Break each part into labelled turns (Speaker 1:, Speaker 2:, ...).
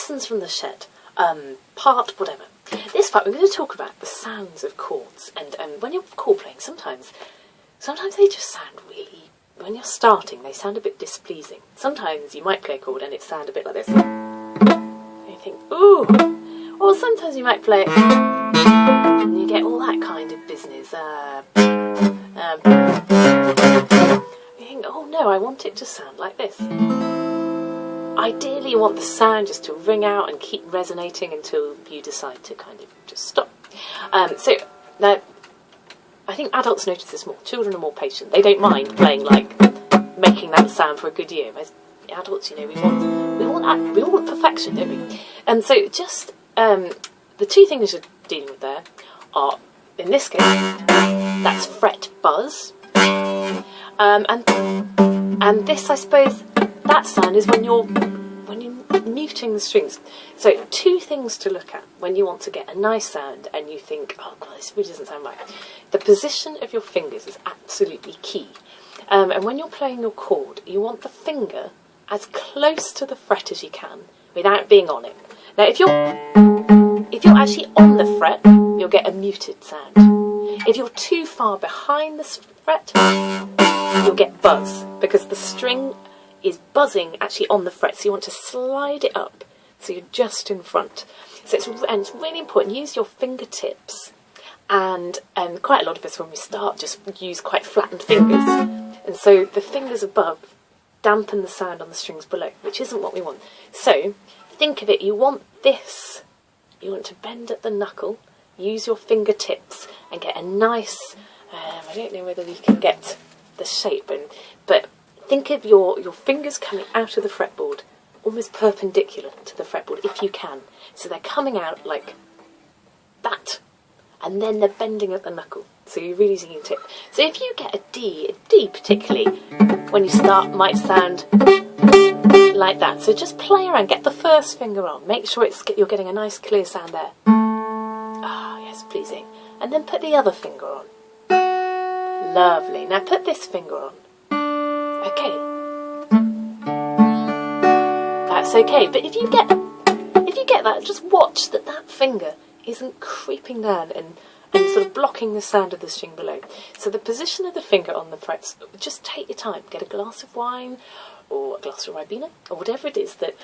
Speaker 1: Lessons from the Shed, part whatever. This part we're going to talk about the sounds of chords, and when you're chord playing, sometimes they just sound really, when you're starting, they sound a bit displeasing. Sometimes you might play a chord and it sound a bit like this. And you think, ooh. Or sometimes you might play it and you get all that kind of business. You think, oh no, I want it to sound like this. Ideally you want the sound just to ring out and keep resonating until you decide to kind of just stop. So now, I think adults notice this more. Children are more patient. They don't mind playing, like, making that sound for a good year. As adults, you know, we want perfection, don't we? And so just the two things you're dealing with there are, in this case, that's fret buzz, and this, I suppose, that sound is when you're muting the strings. So two things to look at when you want to get a nice sound and you think, oh god, this really doesn't sound right. The position of your fingers is absolutely key. And when you're playing your chord, you want the finger as close to the fret as you can without being on it. Now if you're actually on the fret, you'll get a muted sound. If you're too far behind the fret, you'll get buzz, because the string is buzzing actually on the fret, so you want to slide it up so you're just in front. So it's really important, use your fingertips, and quite a lot of us when we start just use quite flattened fingers, and so the fingers above dampen the sound on the strings below, which isn't what we want. So think of it, you want this, you want to bend at the knuckle, use your fingertips and get a nice, I don't know whether we can get the shape, but think of your fingers coming out of the fretboard, almost perpendicular to the fretboard if you can. So they're coming out like that, and then they're bending at the knuckle. So you're really using your tip. So if you get a D particularly, when you start, might sound like that. So just play around, get the first finger on, make sure you're getting a nice clear sound there. Ah, yes, pleasing. And then put the other finger on. Lovely. Now put this finger on. Okay, that's okay. But if you get that, just watch that finger isn't creeping down and sort of blocking the sound of the string below. So the position of the finger on the frets, just take your time. Get a glass of wine or a glass of Ribena or whatever it is that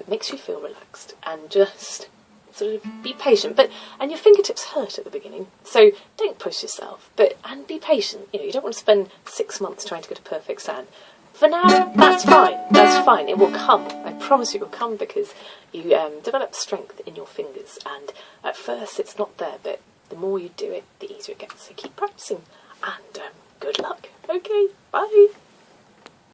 Speaker 1: makes you feel relaxed, and just sort of be patient. And your fingertips hurt at the beginning, so don't push yourself, and be patient. You know, you don't want to spend 6 months trying to get a perfect sound. For now, that's fine. That's fine. It will come. I promise you it will come, because you develop strength in your fingers, and at first it's not there, but the more you do it, the easier it gets. So keep practicing, and good luck. Okay, bye.